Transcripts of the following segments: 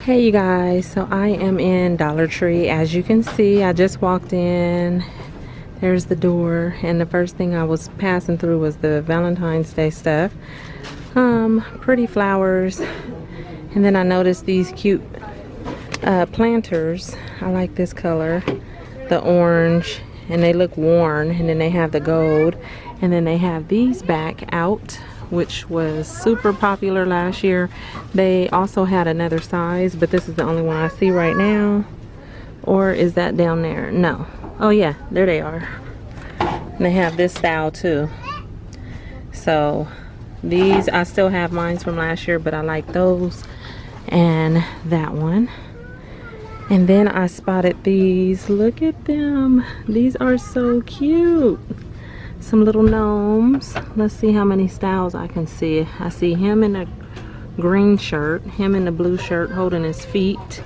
Hey you guys, so I am in Dollar Tree. As you can see, I just walked in. There's the door, and the first thing I was passing through was the Valentine's Day stuff. Pretty flowers, and then I noticed these cute planters. I like this color, the orange, and they look worn, and then they have the gold, and then they have these back out, which was super popular last year. They also had another size, but this is the only one I see right now. Or is that down there? No. Oh yeah, there they are. And they have this style too. So these, I still have mine from last year, but I like those and that one. And then I spotted these. Look at them. These are so cute. Some little gnomes. Let's see how many styles I can see. I see him in a green shirt, him in the blue shirt holding his feet,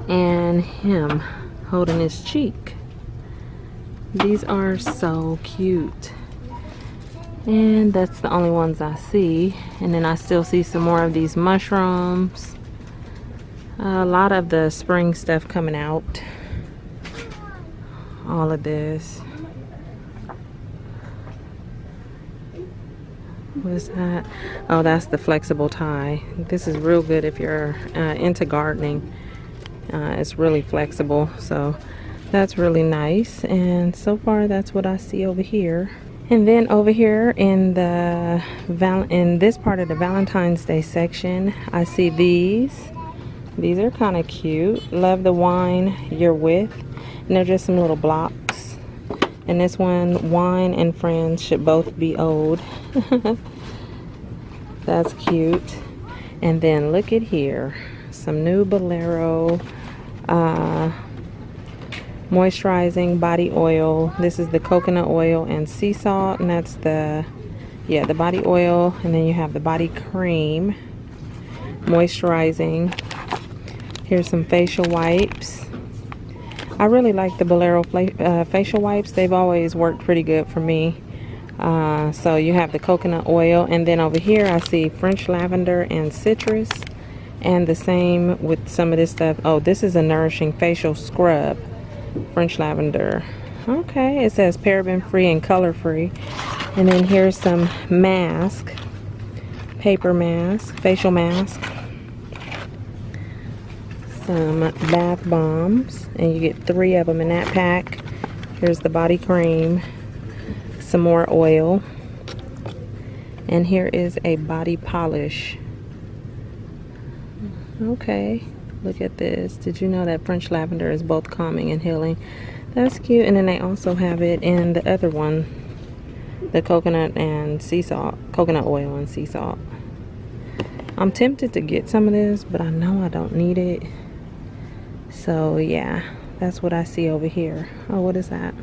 and him holding his cheek. These are so cute. And that's the only ones I see. And then I still see some more of these mushrooms. A lot of the spring stuff coming out. All of this. What is that? Oh, that's the flexible tie. This is real good if you're into gardening. It's really flexible, so that's really nice. And so far, that's what I see over here. And then over here in this part of the Valentine's Day section, I see these. These are kind of cute. Love the wine you're with, and they're just some little blocks. And this one, wine and friends should both be old. That's cute. And then look at here, some new Bolero moisturizing body oil. This is the coconut oil and sea salt, and that's the body oil. And then you have the body cream, moisturizing. Here's some facial wipes. I really like the Bolero facial wipes. They've always worked pretty good for me. So you have the coconut oil, and then over here I see French lavender and citrus, and the same with some of this stuff. Oh, this is a Nourishing facial scrub, French lavender. Okay, it says paraben free and color free. And then here's some mask, paper mask, facial mask. Some bath bombs, and you get 3 of them in that pack. Here's the body cream, some more oil, and here is a body polish. Okay, look at this. Did you know that French lavender is both calming and healing? That's cute. And then they also have it in the other one, the coconut and sea salt, coconut oil and sea salt. I'm tempted to get some of this, but I know I don't need it. So yeah, that's what I see over here. Oh, what is that?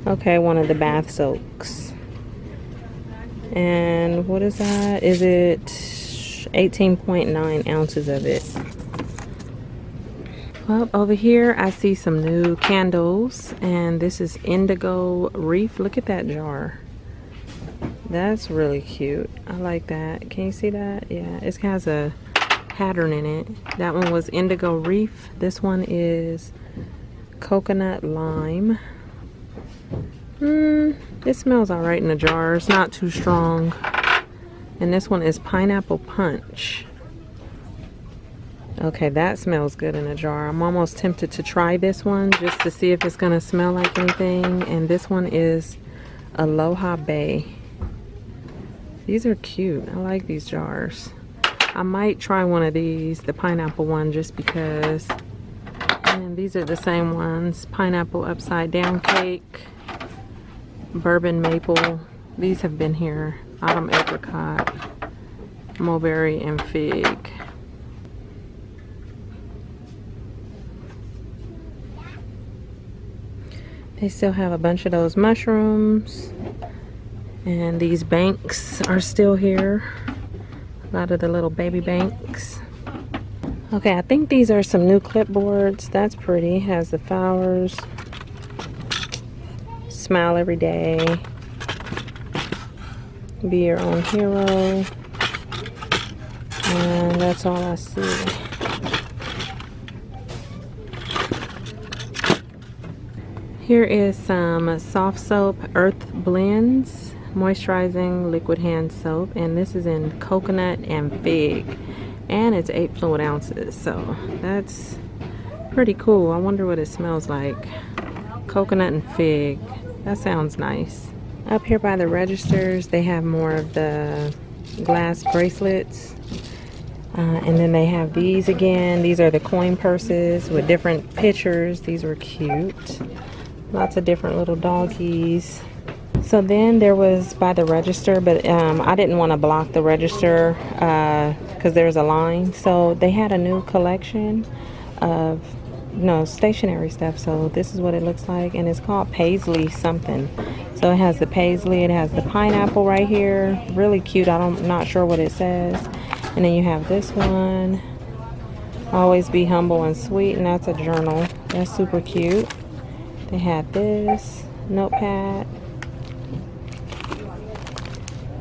Okay, one of the bath soaks. And what is that? Is it 18.9 ounces of it? Well, over here I see some new candles, and this is Indigo Reef. Look at that jar. That's really cute. I like that. Can you see that? Yeah, it has a pattern in it. That one was Indigo Reef. This one is Coconut Lime. It smells all right in the jar. It's not too strong. And this one is Pineapple Punch. Okay, that smells good in a jar. I'm almost tempted to try this one just to see if it's gonna smell like anything. And this one is Aloha Bay. These are cute. I like these jars. I might try one of these, the pineapple one, just because. And these are the same ones. Pineapple upside down cake, bourbon maple. These have been here. Autumn apricot, mulberry, and fig. They still have a bunch of those mushrooms, and these banks are still here. A lot of the little baby banks. Okay, I think these are some new clipboards. That's pretty. Has the flowers. Smile every day. Be your own hero. And that's all I see. Here is some soft soap Earth Blends moisturizing liquid hand soap, and this is in coconut and fig, and it's 8 fluid ounces, so that's pretty cool. I wonder what it smells like. Coconut and fig, that sounds nice. Up here by the registers they have more of the glass bracelets, and then they have these again. These are the coin purses with different pictures. These were cute. Lots of different little doggies. So then there was by the register, but I didn't want to block the register because there's a line. So they had a new collection of stationery stuff. So this is what it looks like, and it's called Paisley something. So it has the paisley, it has the pineapple right here. Really cute. I'm not sure what it says. And then you have this one. Always be humble and sweet, and that's a journal. That's super cute. They had this notepad,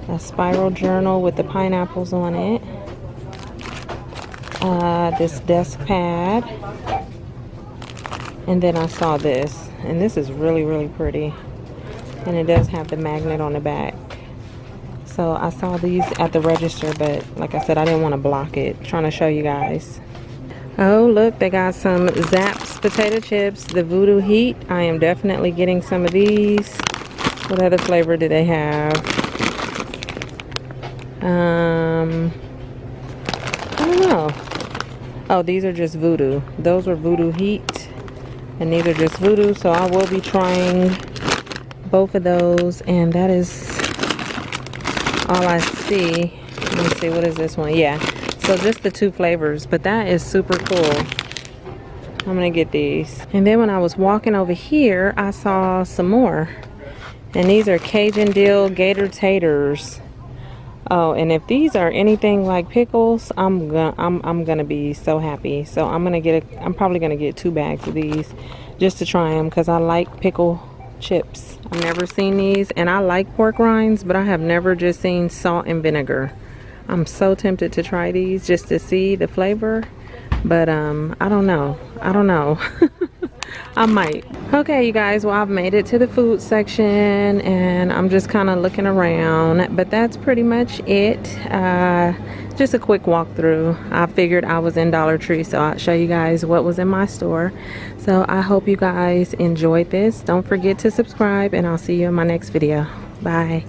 a spiral journal with the pineapples on it, this desk pad, and then I saw this, and this is really, really pretty, and it does have the magnet on the back. So I saw these at the register, but like I said, I didn't want to block it. Trying to show you guys. Oh, look, they got some Zapp's potato chips, the Voodoo Heat. I am definitely getting some of these. What other flavor do they have? I don't know. Oh, these are just Voodoo. Those were Voodoo Heat, and these are just Voodoo. So I will be trying both of those, and that is all I see. Let me see, what is this one? Yeah. So just the 2 flavors, but that is super cool. I'm gonna get these. And then when I was walking over here, I saw some more, and these are Cajun Dill Gator Taters. Oh, and if these are anything like pickles, I'm gonna be so happy. So I'm probably gonna get 2 bags of these just to try them, because I like pickle chips. I've never seen these, and I like pork rinds, but I have never just seen salt and vinegar. I'm so tempted to try these just to see the flavor, but I don't know. I might. Okay, you guys, well, I've made it to the food section, and I'm just kind of looking around, but that's pretty much it. Just a quick walkthrough. I figured I was in Dollar Tree, so I'll show you guys what was in my store. So I hope you guys enjoyed this. Don't forget to subscribe, and I'll see you in my next video. Bye.